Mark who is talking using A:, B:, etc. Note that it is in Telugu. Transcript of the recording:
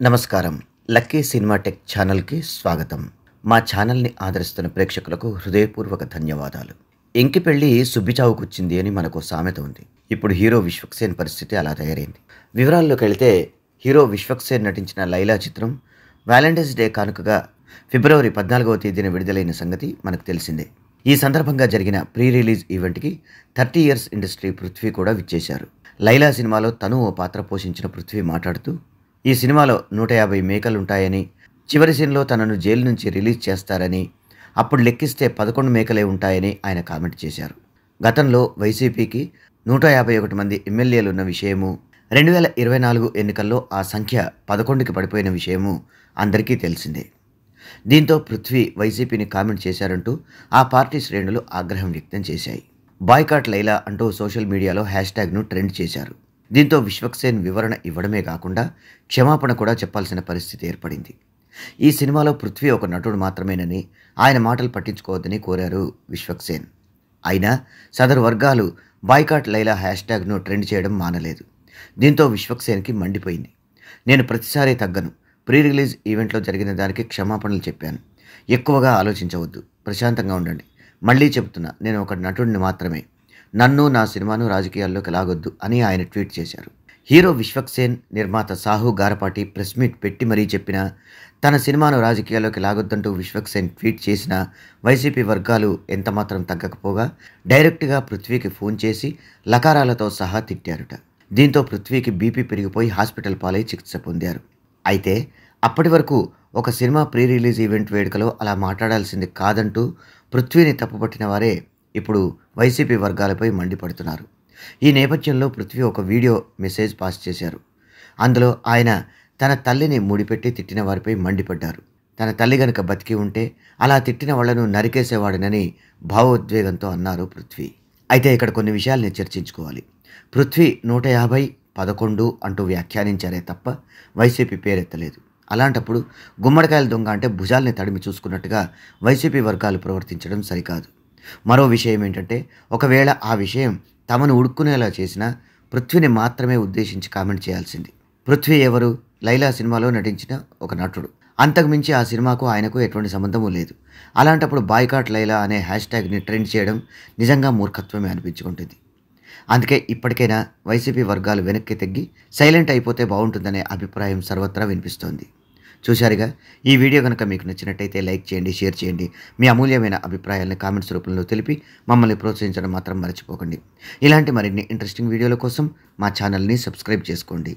A: నమస్కారం. లక్కీ సినిమా టెక్ ఛానల్‌కి స్వాగతం. మా ఛానల్‌ని ఆదరిస్తున్న ప్రేక్షకులకు హృదయపూర్వక ధన్యవాదాలు. 'ఎంకి పెళ్లి సుబ్బి చావుకొచ్చింది' అని మనకో సామెత ఉంది. ఇప్పుడు హీరో విశ్వక్సేన్ పరిస్థితి అలా తయారైంది. వివరాల్లోకెళితే హీరో విశ్వక్సేన్ నటించిన 'లైలా' చిత్రం వాలంటైన్స్ డే కానుకగా ఫిబ్రవరి 14వ తేదీన విడుదలైన సంగతి మనకు తెలిసిందే. ఈ సందర్భంగా జరిగిన ప్రీ రిలీజ్ ఈవెంట్‌కి 30 ఇయర్స్ ఇండస్ట్రీ పృథ్వీ కూడా విచ్చేశారు. 'లైలా' సినిమాలో తను ఓ పాత్ర పోషించిన పృథ్వీ మాట్లాడుతూ, ఈ సినిమాలో 150 మేకలుంటాయని, చివరి సీన్‌లో తనను జైలు నుంచి రిలీజ్ చేస్తారని, అప్పుడు లెక్కిస్తే 11 మేకలే ఉంటాయని ఆయన కామెంట్ చేశారు. గతంలో వైసీపీకి 151 మంది ఎమ్మెల్యేలున్న విషయమూ, 2024 ఎన్నికల్లో ఆ సంఖ్య 11కి పడిపోయిన విషయమూ అందరికీ తెలిసిందే. దీంతో పృథ్వీ వైసీపీని కామెంట్ చేశారంటూ ఆ పార్టీ శ్రేణులు ఆగ్రహం వ్యక్తం చేశాయి. బాయ్కాట్ లైలా అంటూ సోషల్ మీడియాలో హ్యాష్‌ట్యాగ్‌ను ట్రెండ్ చేశారు. దీంతో విశ్వక్సేన్ వివరణ ఇవ్వడమే కాకుండా క్షమాపణ కూడా చెప్పాల్సిన పరిస్థితి ఏర్పడింది. ఈ సినిమాలో పృథ్వీ ఒక నటుడు మాత్రమేనని, ఆయన మాటలు పట్టించుకోవద్దని కోరారు విశ్వక్సేన్. అయినా సదరు వర్గాలు బాయ్కాట్ లైలా హ్యాష్‌ట్యాగ్‌ను ట్రెండ్ చేయడం మానలేదు. దీంతో విశ్వక్సేన్‌కి మండిపోయింది. నేను ప్రతిసారి తగ్గను. ప్రీ రిలీజ్ ఈవెంట్లో జరిగిన దానికి క్షమాపణలు చెప్పాను. ఎక్కువగా ఆలోచించవద్దు. ప్రశాంతంగా ఉండండి. మళ్ళీ చెబుతున్నా, నేను ఒక నటుడిని మాత్రమే. నన్ను, నా సినిమాను రాజకీయాల్లోకి లాగొద్దు అని ఆయన ట్వీట్ చేశారు. హీరో విశ్వక్సేన్, నిర్మాత సాహు గారపాటి ప్రెస్ మీట్ పెట్టి మరీ చెప్పినా, తన సినిమాను రాజకీయాల్లోకి లాగొద్దంటూ విశ్వక్సేన్ ట్వీట్ చేసినా వైసీపీ వర్గాలు ఎంతమాత్రం తగ్గకపోగా డైరెక్ట్గా పృథ్వీకి ఫోన్ చేసి లకారాలతో సహా తిట్టారుట. దీంతో పృథ్వీకి బీపీ పెరిగిపోయి హాస్పిటల్ పాలై చికిత్స పొందారు. అయితే అప్పటి వరకు ఒక సినిమా ప్రీ రిలీజ్ ఈవెంట్ వేడుకలో అలా మాట్లాడాల్సింది కాదంటూ పృథ్వీని తప్పుపట్టిన వారే ఇప్పుడు వైసీపీ వర్గాలపై మండిపడుతున్నారు. ఈ నేపథ్యంలో పృథ్వీ ఒక వీడియో మెసేజ్ పాస్ చేశారు. అందులో ఆయన తన తల్లిని ముడిపెట్టి తిట్టిన వారిపై మండిపడ్డారు. తన తల్లి గనుక బతికి ఉంటే అలా తిట్టిన వాళ్లను నరికేసేవాడినని భావోద్వేగంతో అన్నారు పృథ్వీ. అయితే ఇక్కడ కొన్ని విషయాల్ని చర్చించుకోవాలి. పృథ్వీ 150, 11 అంటూ వ్యాఖ్యానించారే తప్ప వైసీపీ పేరెత్తలేదు. అలాంటప్పుడు గుమ్మడికాయల దొంగ అంటే భుజాల్ని తడిమి చూసుకున్నట్టుగా వైసీపీ వర్గాలు ప్రవర్తించడం సరికాదు. మరో విషయం ఏంటంటే, ఒకవేళ ఆ విషయం తమను ఉడుక్కునేలా చేసినా పృథ్వీని మాత్రమే ఉద్దేశించి కామెంట్ చేయాల్సింది. పృథ్వీ ఎవరు? లైలా సినిమాలో నటించిన ఒక నటుడు. అంతకుమించి ఆ సినిమాకు ఆయనకు ఎటువంటి సంబంధమూ లేదు. అలాంటప్పుడు బాయ్కాట్ లైలా అనే హ్యాష్‌ట్యాగ్‌ని ట్రెండ్ చేయడం నిజంగా మూర్ఖత్వమే అనిపించుకుంటుంది. అందుకే ఇప్పటికైనా వైసీపీ వర్గాలు వెనక్కి తగ్గి సైలెంట్ అయిపోతే బాగుంటుందనే అభిప్రాయం సర్వత్రా వినిపిస్తోంది. చూశారుగా, ఈ వీడియో కనుక మీకు నచ్చినట్టయితే లైక్ చేయండి, షేర్ చేయండి. మీ అమూల్యమైన అభిప్రాయాలను కామెంట్స్ రూపంలో తెలిపి మమ్మల్ని ప్రోత్సహించడం మాత్రం మర్చిపోకండి. ఇలాంటి మరిన్ని ఇంట్రెస్టింగ్ వీడియోల కోసం మా ఛానల్ని సబ్స్క్రైబ్ చేసుకోండి.